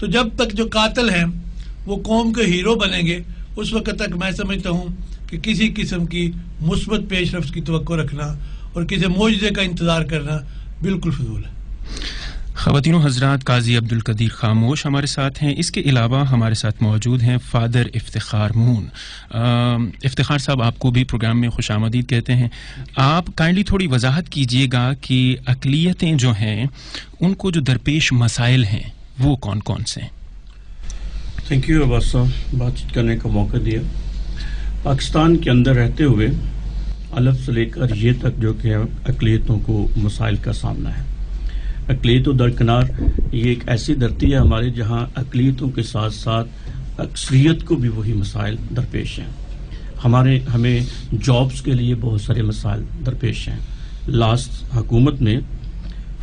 تو جب تک جو قاتل ہیں وہ قوم کے ہیرو بنیں گے اس وقت تک میں سمجھتا ہوں کہ کسی قسم کی مثبت پیش رفت کی توقع رکھنا اور کسی معجزے کا انتظار کرنا بالکل فضول ہے. خواتین و حضرات، قاضی عبدالقدیر خاموش ہمارے ساتھ ہیں. اس کے علاوہ ہمارے ساتھ موجود ہیں فادر افتخار مون. افتخار صاحب، آپ کو بھی پروگرام میں خوش آمدید کہتے ہیں. آپ کائنڈلی تھوڑی وضاحت کیجئے گا کہ اقلیتیں جو ہیں ان کو جو درپیش مسائل ہیں وہ کون کون سے ہیں؟ تھینک یو عباس صاحب، بات چیت کرنے کا موقع دیا. پاکستان کے اندر رہتے ہوئے الف سے لے کر یہ تک جو کہ اقلیتوں کو مسائل کا سامنا ہے. اقلیت و درکنار یہ ایک ایسی دھرتی ہے ہمارے جہاں اقلیتوں کے ساتھ ساتھ اکثریت کو بھی وہی مسائل درپیش ہیں. ہمیں جابز کے لیے بہت سارے مسائل درپیش ہیں. لاسٹ حکومت میں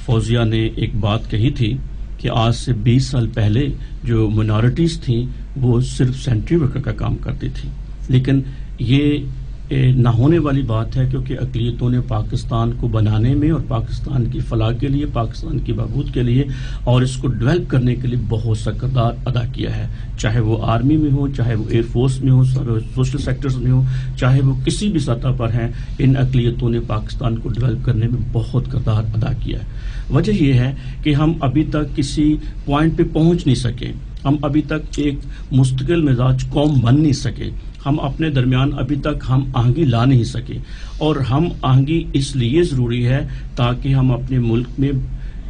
فوزیہ نے ایک بات کہی تھی کہ آج سے 20 سال پہلے جو منارٹیز تھیں وہ صرف سینٹری ورکر کا کام کرتی تھیں، لیکن یہ نہ ہونے والی بات ہے کیونکہ اقلیتوں نے پاکستان کو بنانے میں اور پاکستان کی فلاح کے لیے، پاکستان کی بہبود کے لیے اور اس کو ڈیولپ کرنے کے لیے بہت سا کردار ادا کیا ہے. چاہے وہ آرمی میں ہو، چاہے وہ ایئر فورس میں ہو، سوشل سیکٹرز میں ہو، چاہے وہ کسی بھی سطح پر ہیں، ان اقلیتوں نے پاکستان کو ڈیولپ کرنے میں بہت کردار ادا کیا ہے. وجہ یہ ہے کہ ہم ابھی تک کسی پوائنٹ پہ پہنچ نہیں سکے، ہم ابھی تک ایک مستقل مزاج قوم بن نہیں سکے، ہم اپنے درمیان ابھی تک ہم آہنگی لا نہیں سکے. اور ہم آہنگی اس لیے ضروری ہے تاکہ ہم اپنے ملک میں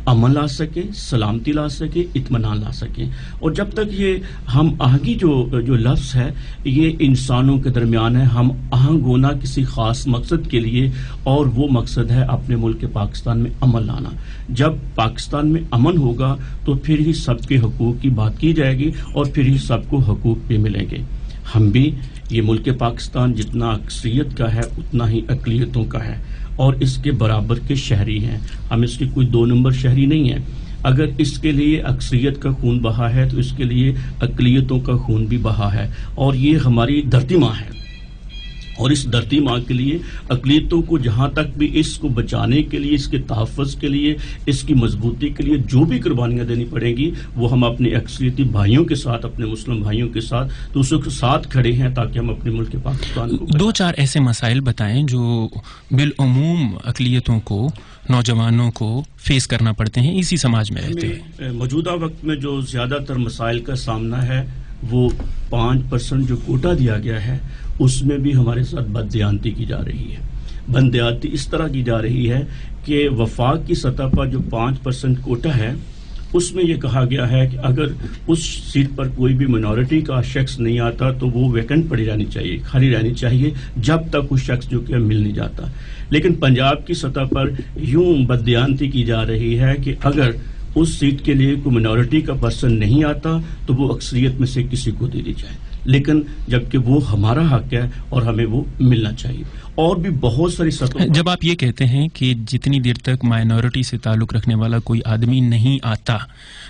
امن لا سکیں، سلامتی لا سکیں، اطمینان لا سکیں. اور جب تک یہ ہم آہنگی جو لفظ ہے یہ انسانوں کے درمیان ہے، ہم آہنگ ہونا کسی خاص مقصد کے لیے، اور وہ مقصد ہے اپنے ملک پاکستان میں امن لانا. جب پاکستان میں امن ہوگا تو پھر ہی سب کے حقوق کی بات کی جائے گی اور پھر ہی سب کو حقوق بھی ملیں گے. ہم بھی یہ ملک پاکستان جتنا اکثریت کا ہے اتنا ہی اقلیتوں کا ہے اور اس کے برابر کے شہری ہیں. ہم اس کے کوئی 2 نمبر شہری نہیں ہیں. اگر اس کے لیے اکثریت کا خون بہا ہے تو اس کے لیے اقلیتوں کا خون بھی بہا ہے، اور یہ ہماری دھرتی ماں ہے. اور اس دھرتی ماں کے لیے اقلیتوں کو جہاں تک بھی اس کو بچانے کے لیے، اس کے تحفظ کے لیے، اس کی مضبوطی کے لیے جو بھی قربانیاں دینی پڑیں گی وہ ہم اپنے اکثریتی بھائیوں کے ساتھ، اپنے مسلم بھائیوں کے ساتھ دوسروں کے ساتھ کھڑے ہیں تاکہ ہم اپنے ملک پاکستان کو 2-4 ایسے مسائل بتائیں جو بالعموم اقلیتوں کو، نوجوانوں کو فیس کرنا پڑتے ہیں اسی سماج میں رہتے ہیں. موجودہ وقت میں جو زیادہ تر مسائل کا سامنا ہے وہ 5% جو کوٹا دیا گیا ہے اس میں بھی ہمارے ساتھ بددیانتی کی جا رہی ہے. بددیانتی اس طرح کی جا رہی ہے کہ وفاق کی سطح پر جو 5% کوٹا ہے اس میں یہ کہا گیا ہے کہ اگر اس سیٹ پر کوئی بھی منورٹی کا شخص نہیں آتا تو وہ ویکنٹ پڑی رہنی چاہیے، خالی رہنی چاہیے جب تک اس شخص جو کہ مل نہیں جاتا. لیکن پنجاب کی سطح پر یوں بددیانتی کی جا رہی ہے کہ اگر اس سیٹ کے لیے کوئی منورٹی کا پرسن نہیں آتا تو وہ اکثریت میں سے کسی کو دے دی جائے، لیکن جبکہ وہ ہمارا حق ہے اور ہمیں وہ ملنا چاہیے. اور بھی بہت ساری سطحوں. جب آپ یہ کہتے ہیں کہ جتنی دیر تک مائنورٹی سے تعلق رکھنے والا کوئی آدمی نہیں آتا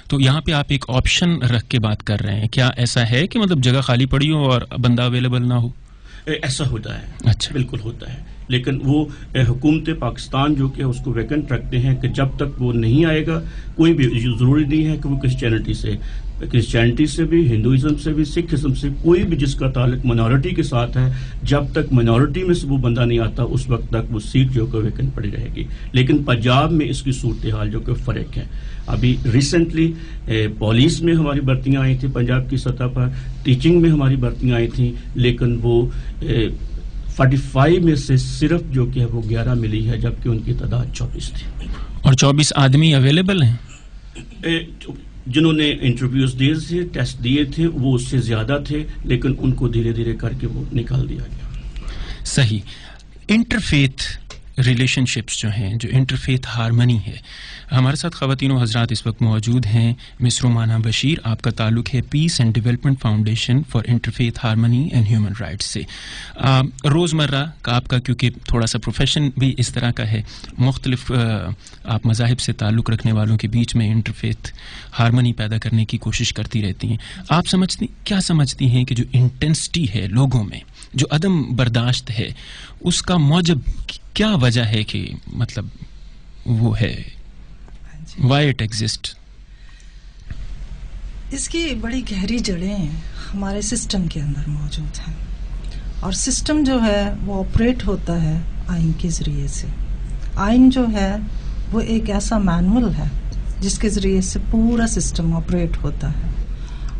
تو یہاں پہ آپ ایک آپشن رکھ کے بات کر رہے ہیں، کیا ایسا ہے کہ مطلب جگہ خالی پڑی ہو اور بندہ اویلیبل نہ ہو؟ ایسا ہوتا ہے. اچھا، بالکل ہوتا ہے. لیکن وہ حکومت پاکستان جو کہ اس کو ویکنٹ رکھتے ہیں کہ جب تک وہ نہیں آئے گا کوئی بھی، ضروری نہیں ہے کہ وہ کرسچینٹی سے بھی، ہندوازم سے بھی، سکھ ازم سے، کوئی بھی جس کا تعلق منورٹی کے ساتھ ہے، جب تک منورٹی میں سے وہ بندہ نہیں آتا اس وقت تک وہ سیٹ جو کہ ویکنٹ پڑی رہے گی. لیکن پنجاب میں اس کی صورتحال جو کہ فرق ہے. ابھی ریسنٹلی پولیس میں ہماری بھرتیاں آئی تھیں پنجاب کی سطح پر، ٹیچنگ میں ہماری بھرتیاں آئی تھیں، لیکن وہ 45 میں سے صرف جو کہ وہ 11 ملی ہے جبکہ ان کی تعداد 24 تھی. اور 24 آدمی اویلیبل ہیں جنہوں نے انٹرویوز دیے تھے، ٹیسٹ دیے تھے، وہ اس سے زیادہ تھے، لیکن ان کو دھیرے دھیرے کر کے وہ نکال دیا گیا. صحیح. انٹرفیتھ ریلیشن شپس جو ہیں، جو انٹرفیتھ ہارمنی ہے، ہمارے ساتھ خواتین و حضرات اس وقت موجود ہیں. مس رومانہ بشیر، آپ کا تعلق ہے پیس and development foundation for interfaith harmony and human rights سے. روزمرہ کا آپ کا کیونکہ تھوڑا سا پروفیشن بھی اس طرح کا ہے، مختلف آپ مذاہب سے تعلق رکھنے والوں کے بیچ میں انٹرفیتھ ہارمنی پیدا کرنے کی کوشش کرتی رہتی ہیں. آپ کیا سمجھتی ہیں کہ جو انٹینسٹی ہے لوگوں میں، جو عدم برداشت ہے، اس کا موجب کیا وجہ ہے کہ مطلب وہ ہے؟ Why it exists? اس کی بڑی گہری جڑیں ہمارے سسٹم کے اندر موجود ہیں، اور سسٹم جو ہے وہ آپریٹ ہوتا ہے آئین کے ذریعے سے. آئین جو ہے وہ ایک ایسا مینول ہے جس کے ذریعے سے پورا سسٹم آپریٹ ہوتا ہے،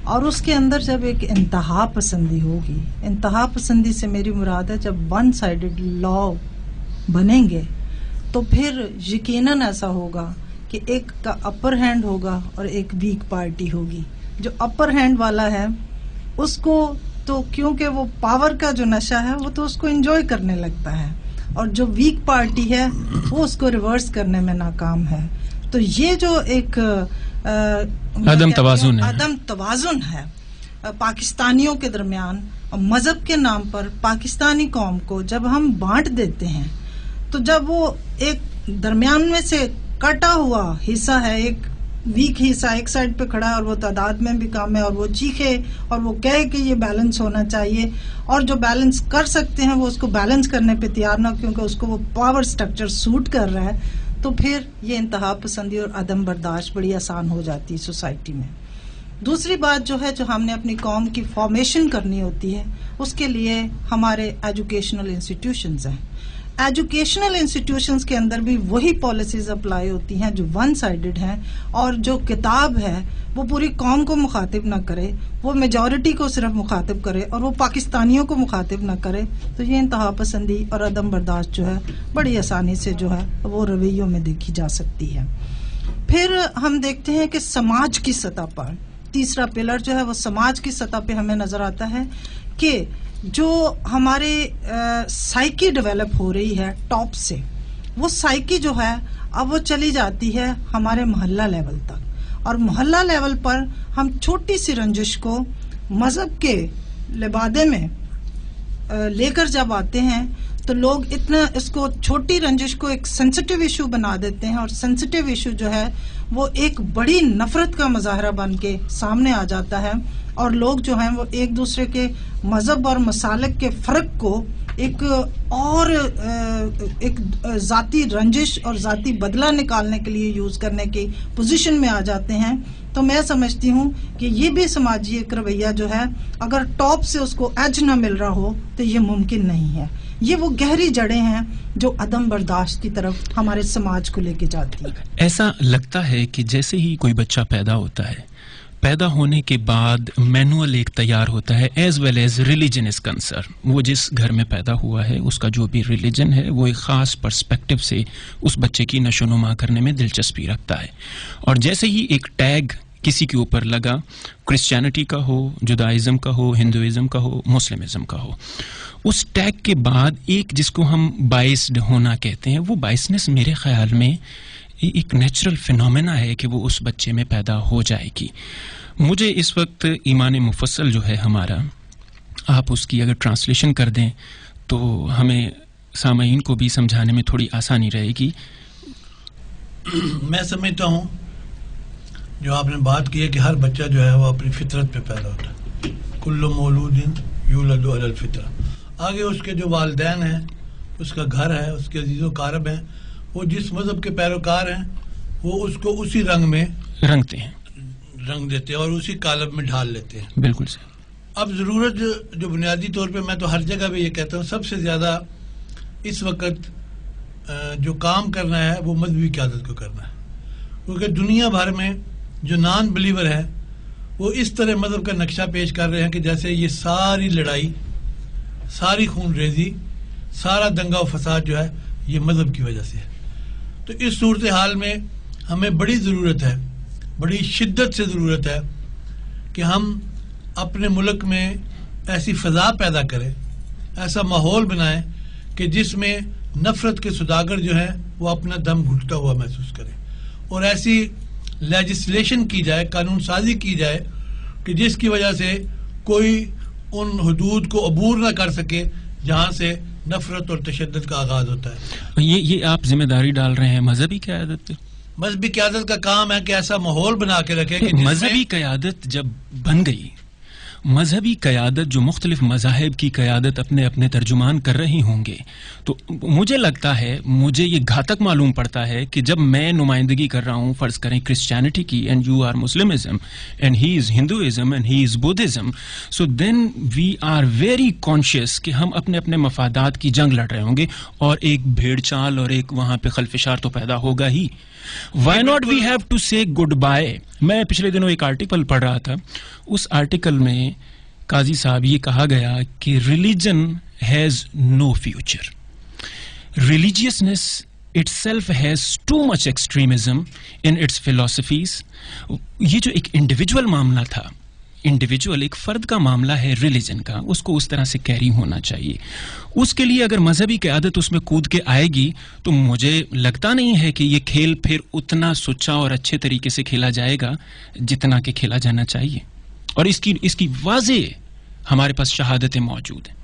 اور اس کے اندر جب ایک انتہا پسندی ہوگی، انتہا پسندی سے میری مراد ہے جب ون سائیڈڈ لا بنیں گے تو پھر یقیناً ایسا ہوگا کہ ایک کا اپر ہینڈ ہوگا اور ایک ویک پارٹی ہوگی. جو اپر ہینڈ والا ہے اس کو تو کیونکہ وہ پاور کا جو نشہ ہے وہ تو اس کو انجوائے کرنے لگتا ہے، اور جو ویک پارٹی ہے وہ اس کو ریورس کرنے میں ناکام ہے. تو یہ جو ایک عدم توازن ہے پاکستانیوں کے درمیان، مذہب کے نام پر پاکستانی قوم کو جب ہم بانٹ دیتے ہیں، تو جب وہ ایک درمیان میں سے کٹا ہوا حصہ ہے، ایک ویک حصہ ایک سائڈ پہ کھڑا ہے اور وہ تعداد میں بھی کم ہے، اور وہ چیخے اور وہ کہے کہ یہ بیلنس ہونا چاہیے، اور جو بیلنس کر سکتے ہیں وہ اس کو بیلنس کرنے پہ تیار نہ، کیونکہ اس کو وہ پاور سٹرکچر سوٹ کر رہا ہے، تو پھر یہ انتہا پسندی اور عدم برداشت بڑی آسان ہو جاتی ہے سوسائٹی میں. دوسری بات جو ہے جو ہم نے اپنی قوم کی فارمیشن کرنی ہوتی ہے، اس کے لیے ہمارے ایجوکیشنل انسٹیٹیوشنز ہیں. ایجوکیشنل انسٹیٹیوشنز کے اندر بھی وہی پالیسیز اپلائی ہوتی ہیں جو ون سائیڈڈ ہیں، اور جو کتاب ہے وہ پوری قوم کو مخاطب نہ کرے، وہ میجورٹی کو صرف مخاطب کرے اور وہ پاکستانیوں کو مخاطب نہ کرے. تو یہ انتہا پسندی اور عدم برداشت جو ہے بڑی آسانی سے جو ہے وہ رویوں میں دیکھی جا سکتی ہے. پھر ہم دیکھتے ہیں کہ سماج کی سطح پر تیسرا پلر جو ہے وہ سماج کی سطح پہ ہمیں نظر آتا ہے کہ جو ہمارے سائیکی ڈیولپ ہو رہی ہے ٹاپ سے، وہ سائیکی جو ہے اب وہ چلی جاتی ہے ہمارے محلہ لیول تک، اور محلہ لیول پر ہم چھوٹی سی رنجش کو مذہب کے لبادے میں لے کر جب آتے ہیں تو لوگ اتنا اس کو چھوٹی رنجش کو ایک سینسٹیو ایشو بنا دیتے ہیں، اور سینسٹیو ایشو جو ہے وہ ایک بڑی نفرت کا مظاہرہ بن کے سامنے آ جاتا ہے، اور لوگ جو ہیں وہ ایک دوسرے کے مذہب اور مسالک کے فرق کو ایک اور ایک ذاتی رنجش اور ذاتی بدلہ نکالنے کے لیے یوز کرنے کی پوزیشن میں آ جاتے ہیں. تو میں سمجھتی ہوں کہ یہ بھی سماجی ایک رویہ جو ہے اگر ٹاپ سے اس کو ایج نہ مل رہا ہو تو یہ ممکن نہیں ہے. یہ وہ گہری جڑیں ہیں جو عدم برداشت کی طرف ہمارے سماج کو لے کے جاتی ہیں. ایسا لگتا ہے کہ جیسے ہی کوئی بچہ پیدا ہوتا ہے، پیدا ہونے کے بعد مینول ایک تیار ہوتا ہے as well as religion is concern. وہ جس گھر میں پیدا ہوا ہے اس کا جو بھی ریلیجن ہے وہ ایک خاص پرسپیکٹو سے اس بچے کی نشو و نما کرنے میں دلچسپی رکھتا ہے، اور جیسے ہی ایک ٹیگ کسی کے اوپر لگا، کرسچینٹی کا ہو، جدائزم کا ہو، ہندوازم کا ہو، مسلمزم کا ہو، اس ٹیگ کے بعد ایک جس کو ہم بائسڈ ہونا کہتے ہیں، وہ بائسنس میرے خیال میں ایک نیچرل فینومینا ہے کہ وہ اس بچے میں پیدا ہو جائے گی. مجھے اس وقت ایمان مفصل جو ہے ہمارا، آپ اس کی اگر ٹرانسلیشن کر دیں تو ہمیں سامعین کو بھی سمجھانے میں تھوڑی آسانی رہے گی. میں سمجھتا ہوں جو آپ نے بات کی ہے کہ ہر بچہ جو ہے وہ اپنی فطرت پہ پیدا ہوتا ہے، کل مولود یولد علی الفطرہ. آگے اس کے جو والدین ہیں، اس کا گھر ہے، اس کے عزیز و اقارب ہیں، وہ جس مذہب کے پیروکار ہیں وہ اس کو اسی رنگ میں رنگتے ہیں، رنگ دیتے ہیں اور اسی کالب میں ڈھال لیتے ہیں. بالکل سر. اب ضرورت جو بنیادی طور پہ میں تو ہر جگہ پہ یہ کہتا ہوں، سب سے زیادہ اس وقت جو کام کرنا ہے وہ مذہبی قیادت کو کرنا ہے، کیونکہ دنیا بھر میں جو نان بلیور ہے وہ اس طرح مذہب کا نقشہ پیش کر رہے ہیں کہ جیسے یہ ساری لڑائی، ساری خون ریزی، سارا دنگا و فساد جو ہے یہ مذہب کی وجہ سے ہے. تو اس صورتحال میں ہمیں بڑی ضرورت ہے، بڑی شدت سے ضرورت ہے کہ ہم اپنے ملک میں ایسی فضا پیدا کریں، ایسا ماحول بنائیں کہ جس میں نفرت کے سوداگر جو ہیں وہ اپنا دم گھٹتا ہوا محسوس کریں، اور ایسی لیجسلیشن کی جائے، قانون سازی کی جائے کہ جس کی وجہ سے کوئی ان حدود کو عبور نہ کر سکے جہاں سے نفرت اور تشدد کا آغاز ہوتا ہے. یہ آپ ذمہ داری ڈال رہے ہیں مذہبی قیادت پہ؟ مذہبی قیادت کا کام ہے کہ ایسا ماحول بنا کے رکھے کہ مذہبی قیادت جب بن گئی، مذہبی قیادت جو مختلف مذاہب کی قیادت اپنے اپنے ترجمان کر رہی ہوں گے تو مجھے لگتا ہے مجھے یہ گھاتک معلوم پڑتا ہے کہ جب میں نمائندگی کر رہا ہوں فرض کریں کرسچینٹی کی and you are Muslimism and he is Hinduism and he is Buddhism so then we are very conscious کہ ہم اپنے اپنے مفادات کی جنگ لڑ رہے ہوں گے اور ایک بھیڑ چال اور ایک وہاں پہ خلفشار تو پیدا ہوگا ہی. Why not we have to say goodbye. میں پچھلے دنوں ایک آرٹیکل پڑھ رہا تھا, اس آرٹیکل میں قاضی صاحب یہ کہا گیا کہ religion has no future, religiousness itself has too much extremism in its philosophies. یہ جو ایک انڈیویجول معاملہ تھا, انڈیویجول ایک فرد کا معاملہ ہے ریلیجن کا, اس کو اس طرح سے کیری ہونا چاہیے. اس کے لیے اگر مذہبی قیادت اس میں کود کے آئے گی تو مجھے لگتا نہیں ہے کہ یہ کھیل پھر اتنا سچا اور اچھے طریقے سے کھیلا جائے گا جتنا کہ کھیلا جانا چاہیے. اور اس کی واضح ہمارے پاس شہادتیں موجود ہیں.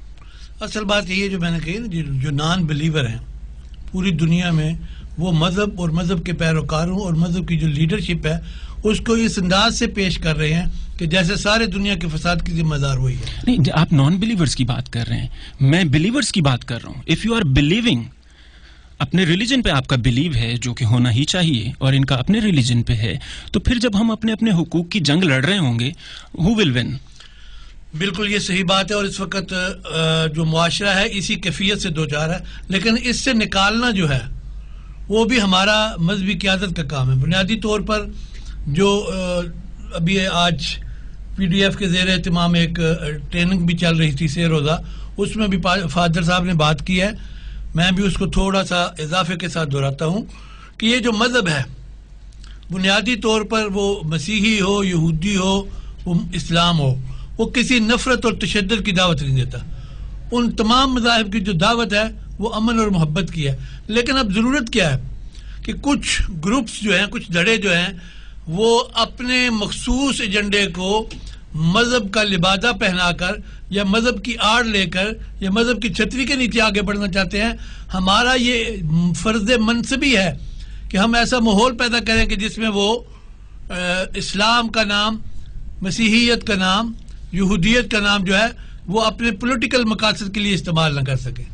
اصل بات یہ جو میں نے کہی جو نان بلیور ہیں پوری دنیا میں, وہ مذہب اور مذہب کے پیروکاروں اور مذہب کی جو لیڈرشپ ہے اس کو اس انداز سے پیش کر رہے ہیں کہ جیسے سارے دنیا کے فساد کی ذمہ دار ہوئی ہے. نہیں, آپ نان بلیورز کی بات کر رہے ہیں, میں بلیورز کی بات کر رہا ہوں. اف یو آر بلیونگ, اپنے ریلیجن پہ آپ کا بلیو ہے جو کہ ہونا ہی چاہیے اور ان کا اپنے ریلیجن پہ ہے, تو پھر جب ہم اپنے اپنے حقوق کی جنگ لڑ رہے ہوں گے ہو ول ون. بالکل یہ صحیح بات ہے, اور اس وقت جو معاشرہ ہے اسی کیفیت سے دو چار ہے, لیکن اس سے نکالنا جو ہے وہ بھی ہمارا مذہبی قیادت کا کام ہے. بنیادی طور پر جو ابھی آج پی ڈی ایف کے زیر اہتمام ایک ٹریننگ بھی چل رہی تھی 3 روزہ, اس میں بھی فادر صاحب نے بات کی ہے, میں بھی اس کو تھوڑا سا اضافے کے ساتھ دہراتا ہوں کہ یہ جو مذہب ہے بنیادی طور پر وہ مسیحی ہو, یہودی ہو, وہ اسلام ہو, وہ کسی نفرت اور تشدد کی دعوت نہیں دیتا. ان تمام مذاہب کی جو دعوت ہے وہ امن اور محبت کی ہے. لیکن اب ضرورت کیا ہے کہ کچھ گروپس جو ہیں, کچھ دھڑے جو ہیں, وہ اپنے مخصوص ایجنڈے کو مذہب کا لبادہ پہنا کر یا مذہب کی آڑ لے کر یا مذہب کی چھتری کے نیچے آگے بڑھنا چاہتے ہیں. ہمارا یہ فرض منصبی ہے کہ ہم ایسا ماحول پیدا کریں کہ جس میں وہ اسلام کا نام, مسیحیت کا نام, یہودیت کا نام جو ہے وہ اپنے پولیٹیکل مقاصد کے لیے استعمال نہ کر سکیں.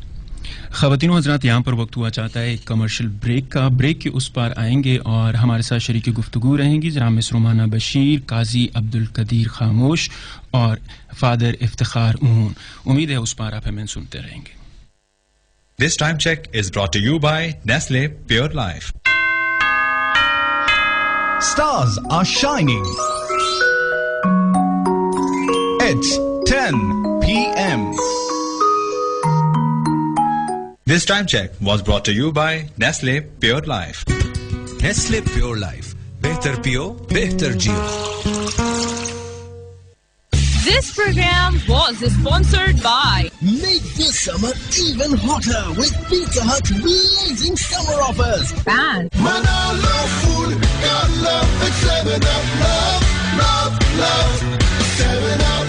خواتین و حضرات, یہاں پر وقت ہوا چاہتا ہے ایک کمرشل بریک کا. بریک کے اس پار آئیں گے اور ہمارے ساتھ شریک گفتگو رہیں گی جناب مس رومانہ بشیر, قاضی عبدالقدیر خاموش اور فادر افتخار امون. امید ہے اس پار آپ ہمیں سنتے رہیں گے. This time check is brought to you by Nestle Pure Life. Stars are shining. It's 10 p.m. This time check was brought to you by Nestle Pure Life. Nestle Pure Life. Behtar piyo, behtar jiyo. This program was sponsored by. Make this summer even hotter with Pizza Hut's blazing summer offers. And Mana love food, got love at 7-Up. Love, love, love, 7-Up.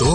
2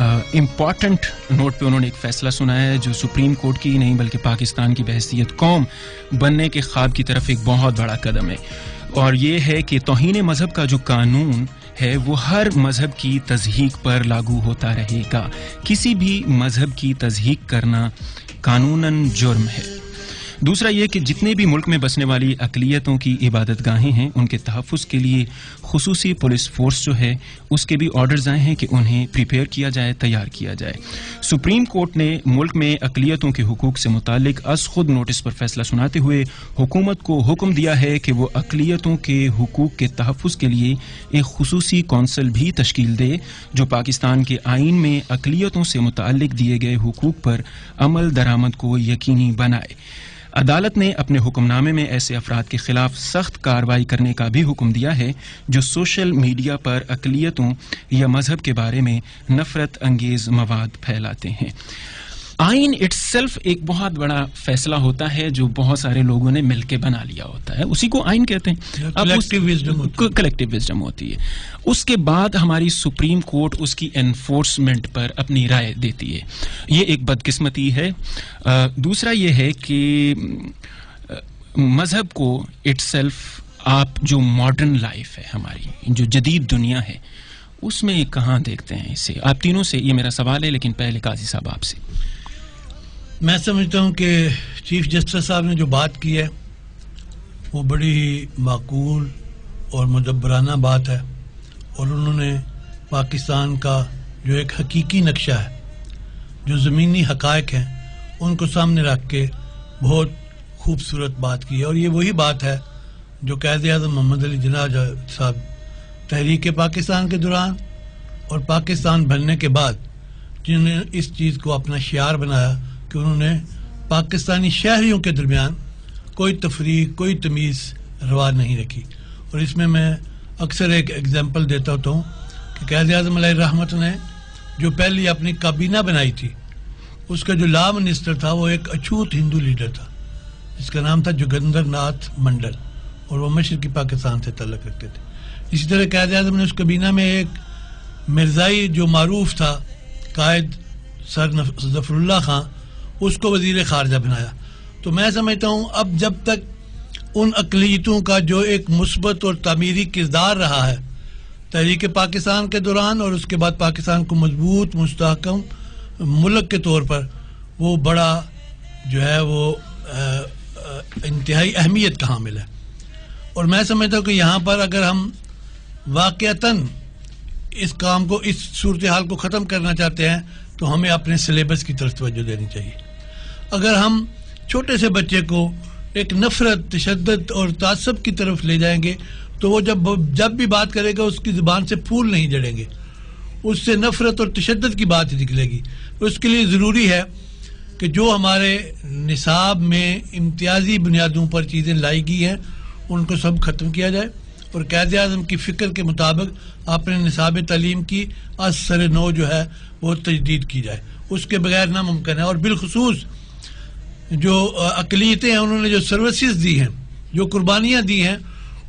important note پہ انہوں نے ایک فیصلہ سنایا ہے جو supreme court کی نہیں بلکہ پاکستان کی بحیثیت قوم بننے کے خواب کی طرف ایک بہت بڑا قدم ہے، اور یہ ہے کہ توہین مذہب کا جو قانون ہے وہ ہر مذہب کی تضحیک پر لاگو ہوتا رہے گا. کسی بھی مذہب کی تضحیک کرنا قانوناً جرم ہے. دوسرا یہ کہ جتنے بھی ملک میں بسنے والی اقلیتوں کی عبادت گاہیں ہیں ان کے تحفظ کے لیے خصوصی پولیس فورس جو ہے اس کے بھی آرڈرز آئے ہیں کہ انہیں پریپیئر کیا جائے، تیار کیا جائے. سپریم کورٹ نے ملک میں اقلیتوں کے حقوق سے متعلق از خود نوٹس پر فیصلہ سناتے ہوئے حکومت کو حکم دیا ہے کہ وہ اقلیتوں کے حقوق کے تحفظ کے لیے ایک خصوصی کونسل بھی تشکیل دے جو پاکستان کے آئین میں اقلیتوں سے متعلق دیے گئے حقوق پر عمل درآمد کو یقینی بنائے. عدالت نے اپنے حکم نامے میں ایسے افراد کے خلاف سخت کارروائی کرنے کا بھی حکم دیا ہے جو سوشل میڈیا پر اقلیتوں یا مذہب کے بارے میں نفرت انگیز مواد پھیلاتے ہیں. آئین اٹ سیلف ایک بہت بڑا فیصلہ ہوتا ہے جو بہت سارے لوگوں نے مل کے بنا لیا ہوتا ہے، اسی کو آئین کہتے ہیں. کلیکٹیو وزڈم ہوتی ہے. اس کے بعد ہماری سپریم کورٹ اس کی انفورسمنٹ پر اپنی رائے دیتی ہے. یہ ایک بدقسمتی ہے. دوسرا یہ ہے کہ مذہب کو اٹ سیلف آپ جو ماڈرن لائف ہے ہماری جو جدید دنیا ہے اس میں کہاں دیکھتے ہیں اسے؟ آپ تینوں سے یہ میرا سوال ہے، لیکن پہلے قاضی صاحب آپ سے. میں سمجھتا ہوں کہ چیف جسٹس صاحب نے جو بات کی ہے وہ بڑی ہی معقول اور مدبرانہ بات ہے، اور انہوں نے پاکستان کا جو ایک حقیقی نقشہ ہے، جو زمینی حقائق ہیں ان کو سامنے رکھ کے بہت خوبصورت بات کی ہے. اور یہ وہی بات ہے جو قائد اعظم محمد علی جناح صاحب تحریک پاکستان کے دوران اور پاکستان بننے کے بعد جنہوں نے اس چیز کو اپنا شعار بنایا کہ انہوں نے پاکستانی شہریوں کے درمیان کوئی تفریق، کوئی تمیز روا نہیں رکھی. اور اس میں اکثر ایک ایگزامپل دیتا ہوتا ہوں کہ قائد اعظم علیہ الرحمت نے جو پہلی اپنی کابینہ بنائی تھی اس کا جو لا منسٹر تھا وہ ایک اچھوت ہندو لیڈر تھا جس کا نام تھا جوگندر ناتھ منڈل، اور وہ مشرقی پاکستان سے تعلق رکھتے تھے. اسی طرح قائد اعظم نے اس کابینہ میں ایک مرزائی جو معروف تھا قائد سر ظفر اللہ خان، اس کو وزیر خارجہ بنایا. تو میں سمجھتا ہوں اب جب تک ان اقلیتوں کا جو ایک مثبت اور تعمیری کردار رہا ہے تحریک پاکستان کے دوران اور اس کے بعد پاکستان کو مضبوط مستحکم ملک کے طور پر وہ بڑا جو ہے وہ انتہائی اہمیت کا حامل ہے. اور میں سمجھتا ہوں کہ یہاں پر اگر ہم واقعتاً اس کام کو، اس صورتحال کو ختم کرنا چاہتے ہیں تو ہمیں اپنے سلیبس کی طرف توجہ دینی چاہیے. اگر ہم چھوٹے سے بچے کو ایک نفرت، تشدد اور تعصب کی طرف لے جائیں گے تو وہ جب بھی بات کرے گا اس کی زبان سے پھول نہیں جڑیں گے، اس سے نفرت اور تشدد کی بات ہی نکلے گی. اس کے لیے ضروری ہے کہ جو ہمارے نصاب میں امتیازی بنیادوں پر چیزیں لائی گئی ہیں ان کو سب ختم کیا جائے، اور قائد اعظم کی فکر کے مطابق اپنے نصاب تعلیم کی از سر نو جو ہے وہ تجدید کی جائے. اس کے بغیر ناممکن ہے. اور بالخصوص جو اقلیتیں ہیں انہوں نے جو سروسز دی ہیں، جو قربانیاں دی ہیں،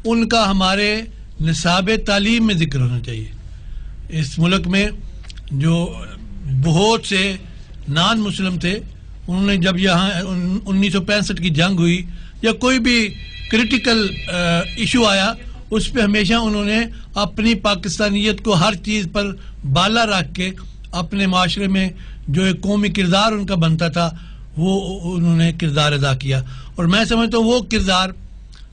ان کا ہمارے نصاب تعلیم میں ذکر ہونا چاہیے. اس ملک میں جو بہت سے نان مسلم تھے انہوں نے جب یہاں 1965 کی جنگ ہوئی یا کوئی بھی کریٹیکل ایشو آیا اس پہ ہمیشہ انہوں نے اپنی پاکستانیت کو ہر چیز پر بالا رکھ کے اپنے معاشرے میں جو ایک قومی کردار ان کا بنتا تھا وہ انہوں نے کردار ادا کیا. اور میں سمجھتا ہوں وہ کردار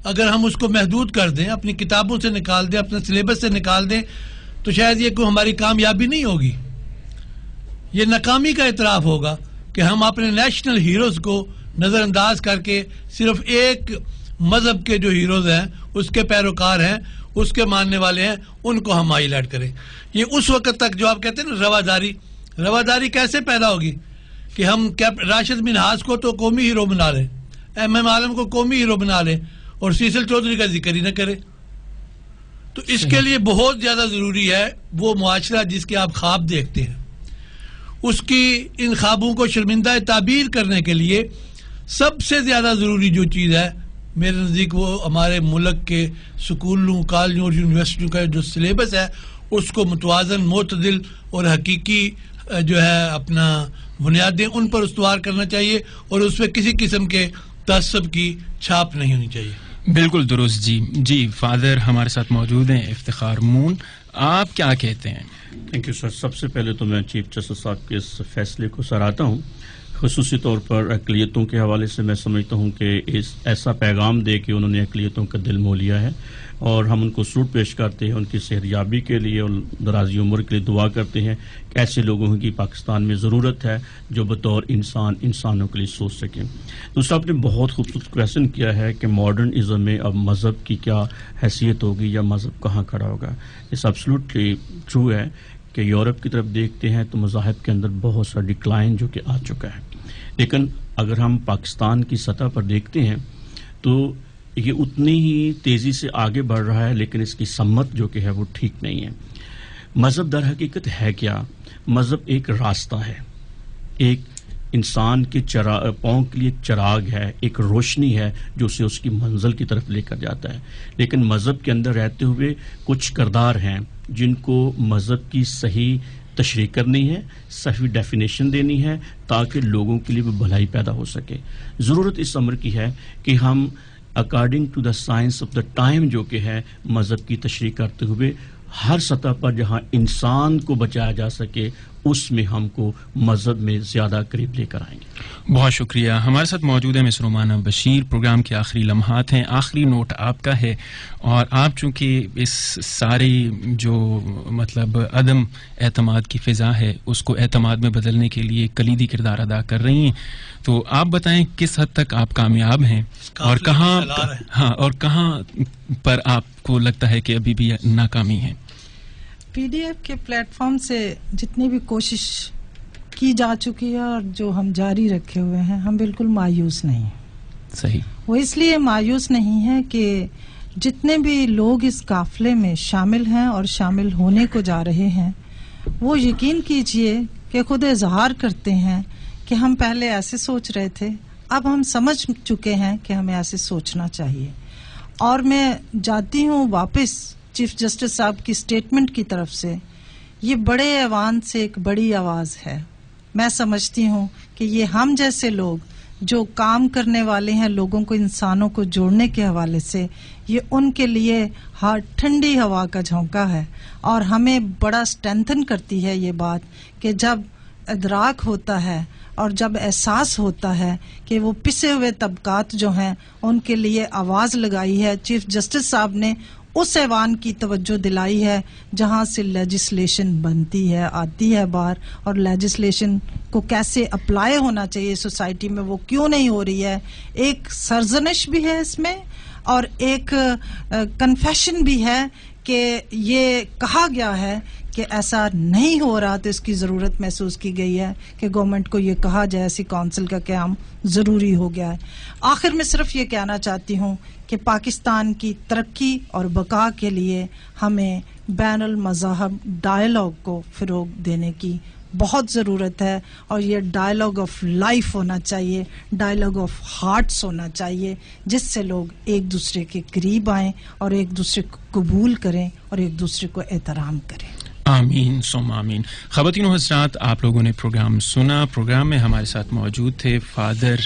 اگر ہم اس کو محدود کر دیں، اپنی کتابوں سے نکال دیں، اپنے سلیبس سے نکال دیں، تو شاید یہ کوئی ہماری کامیابی نہیں ہوگی. یہ ناکامی کا اعتراف ہوگا کہ ہم اپنے نیشنل ہیروز کو نظر انداز کر کے صرف ایک مذہب کے جو ہیروز ہیں، اس کے پیروکار ہیں، اس کے ماننے والے ہیں، ان کو ہم ہائی لائٹ کریں. یہ اس وقت تک جو آپ کہتے ہیں نا رواداری کیسے پیدا ہوگی کہ ہم راشد منہاس کو تو قومی ہیرو بنا لیں، ایم عالم کو قومی ہیرو بنا لیں اور سیسل چودھری کا ذکر ہی نہ کرے. تو اس کے لیے بہت زیادہ ضروری ہے وہ معاشرہ جس کے آپ خواب دیکھتے ہیں، اس کی ان خوابوں کو شرمندہ تعبیر کرنے کے لیے سب سے زیادہ ضروری جو چیز ہے میرے نزدیک وہ ہمارے ملک کے سکولوں کالجوں اور یونیورسٹیوں کا جو سلیبس ہے اس کو متوازن معتدل اور حقیقی جو ہے اپنا بنیادیں ان پر استوار کرنا چاہیے اور اس پہ کسی قسم کے تعصب کی چھاپ نہیں ہونی چاہیے. بالکل درست جی فادر ہمارے ساتھ موجود ہیں افتخار مون, آپ کیا کہتے ہیں؟ Thank you sir. سب سے پہلے تو میں چیف جسٹس صاحب کے اس فیصلے کو سراہتا ہوں. خصوصی طور پر اقلیتوں کے حوالے سے میں سمجھتا ہوں کہ ایسا پیغام دے کہ انہوں نے اقلیتوں کا دل مو لیا ہے اور ہم ان کو سلوٹ پیش کرتے ہیں ان کی صحتیابی کے لیے اور درازی عمر کے لیے دعا کرتے ہیں کہ ایسے لوگوں کی پاکستان میں ضرورت ہے جو بطور انسانوں کے لیے سوچ سکیں. دوسرا آپ نے بہت خوبصورت کویشچن کیا ہے کہ ماڈرنزم میں اب مذہب کی کیا حیثیت ہوگی یا مذہب کہاں کھڑا ہوگا. اس ایبسلیوٹلی ٹرو ہے کہ یورپ کی طرف دیکھتے ہیں تو مذاہب کے اندر بہت سا ڈکلائن جو کہ آ چکا ہے, لیکن اگر ہم پاکستان کی سطح پر دیکھتے ہیں تو یہ اتنی ہی تیزی سے آگے بڑھ رہا ہے, لیکن اس کی سمت جو کہ ہے وہ ٹھیک نہیں ہے. مذہب در حقیقت ہے کیا؟ مذہب ایک راستہ ہے, ایک انسان کے پاؤں کے لیے ایک چراغ ہے, ایک روشنی ہے جو اسے اس کی منزل کی طرف لے کر جاتا ہے. لیکن مذہب کے اندر رہتے ہوئے کچھ کردار ہیں جن کو مذہب کی صحیح تشریح کرنی ہے, صحیح ڈیفینیشن دینی ہے تاکہ لوگوں کے لیے وہ بھلائی پیدا ہو سکے. ضرورت اس امر کی ہے کہ ہم according to the science of the time جو کہ ہے مذہب کی تشریح کرتے ہوئے ہر سطح پر جہاں انسان کو بچایا جا سکے اس میں ہم کو مذہب میں زیادہ قریب لے کر آئیں گے. بہت شکریہ. ہمارے ساتھ موجود ہے مس رومانہ بشیر. پروگرام کے آخری لمحات ہیں, آخری نوٹ آپ کا ہے اور آپ چونکہ اس ساری جو مطلب عدم اعتماد کی فضا ہے اس کو اعتماد میں بدلنے کے لیے کلیدی کردار ادا کر رہی ہیں, تو آپ بتائیں کس حد تک آپ کامیاب ہیں اور کہاں پر آپ کو لگتا ہے کہ ابھی بھی ناکامی ہے؟ پی ڈی ایف کے پلیٹ فارم سے جتنی بھی کوشش کی جا چکی ہے اور جو ہم جاری رکھے ہوئے ہیں ہم بالکل مایوس نہیں ہیں. صحیح. وہ اس لیے مایوس نہیں ہے کہ جتنے بھی لوگ اس قافلے میں شامل ہیں اور شامل ہونے کو جا رہے ہیں وہ یقین کیجئے کہ خود اظہار کرتے ہیں کہ ہم پہلے ایسے سوچ رہے تھے, اب ہم سمجھ چکے ہیں کہ ہمیں ایسے سوچنا چاہیے. اور میں جاتی ہوں واپس چیف جسٹس صاحب کی سٹیٹمنٹ کی طرف سے, یہ بڑے ایوان سے ایک بڑی آواز ہے. میں سمجھتی ہوں کہ یہ ہم جیسے لوگ جو کام کرنے والے ہیں لوگوں کو انسانوں کو جوڑنے کے حوالے سے, یہ ان کے لیے ٹھنڈی ہوا کا جھونکا ہے اور ہمیں بڑا اسٹرینتھن کرتی ہے یہ بات کہ جب ادراک ہوتا ہے اور جب احساس ہوتا ہے کہ وہ پسے ہوئے طبقات جو ہیں ان کے لیے آواز لگائی ہے. چیف جسٹس صاحب نے اس ایوان کی توجہ دلائی ہے جہاں سے لیجسلیشن بنتی ہے, آتی ہے باہر, اور لیجسلیشن کو کیسے اپلائی ہونا چاہیے سوسائٹی میں وہ کیوں نہیں ہو رہی ہے. ایک سرزنش بھی ہے اس میں اور ایک کنفیشن بھی ہے کہ یہ کہا گیا ہے کہ ایسا نہیں ہو رہا, تو اس کی ضرورت محسوس کی گئی ہے کہ گورنمنٹ کو یہ کہا جائے, ایسی کونسل کا قیام ضروری ہو گیا ہے. آخر میں صرف یہ کہنا چاہتی ہوں کہ پاکستان کی ترقی اور بقا کے لیے ہمیں بین المذاہب ڈائیلاگ کو فروغ دینے کی بہت ضرورت ہے, اور یہ ڈائیلاگ آف لائف ہونا چاہیے, ڈائیلاگ آف ہارٹس ہونا چاہیے, جس سے لوگ ایک دوسرے کے قریب آئیں اور ایک دوسرے کو قبول کریں اور ایک دوسرے کو احترام کریں. آمین ثم آمین. خواتین و حضرات, آپ لوگوں نے پروگرام سنا. پروگرام میں ہمارے ساتھ موجود تھے فادر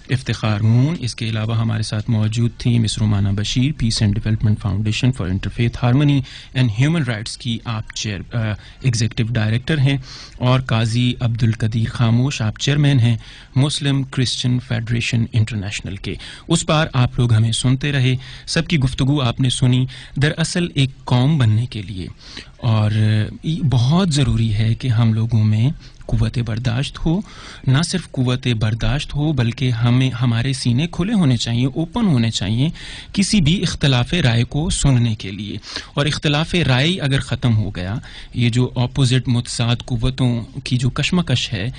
افتخار مون, اس کے علاوہ ہمارے ساتھ موجود تھیں Miss Rumana Bashir, peace and development foundation for interfaith harmony and human rights کی آپ ایگزیکٹو ڈائریکٹر ہیں, اور قاضی عبد القدیر خاموش, آپ چیئرمین ہیں مسلم کرسچن فیڈریشن انٹرنیشنل کے. اس بار آپ لوگ ہمیں سنتے رہے, سب کی گفتگو آپ نے سنی. دراصل ایک قوم بننے کے لیے اور بہت ضروری ہے کہ ہم لوگوں میں قوت برداشت ہو, نہ صرف قوت برداشت ہو بلکہ ہمارے سینے کھلے ہونے چاہیے, اوپن ہونے چاہیے کسی بھی اختلاف رائے کو سننے کے لیے. اور اختلاف رائے اگر ختم ہو گیا, یہ جو اپوزٹ متضاد قوتوں کی جو کشمکش ہے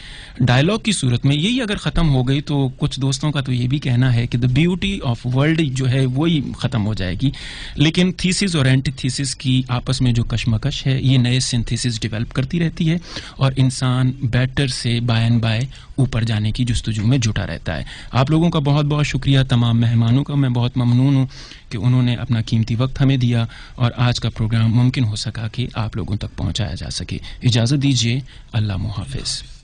ڈائلاگ کی صورت میں, یہی اگر ختم ہو گئی تو کچھ دوستوں کا تو یہ بھی کہنا ہے کہ دا بیوٹی آف ورلڈ جو ہے وہی ختم ہو جائے گی. لیکن تھیسس اور اینٹی تھیسس کی آپس میں جو کشمکش ہے یہ نئے سنتھیسس ڈیولپ کرتی رہتی ہے, اور انسان بیٹر سے بائن بائے اوپر جانے کی جستجو میں جٹا رہتا ہے. آپ لوگوں کا بہت بہت شکریہ. تمام مہمانوں کا میں بہت ممنون ہوں کہ انہوں نے اپنا قیمتی وقت ہمیں دیا اور آج کا پروگرام ممکن ہو سکا کہ آپ لوگوں تک پہنچایا جا سکے. اجازت دیجیے. اللہ محافظ.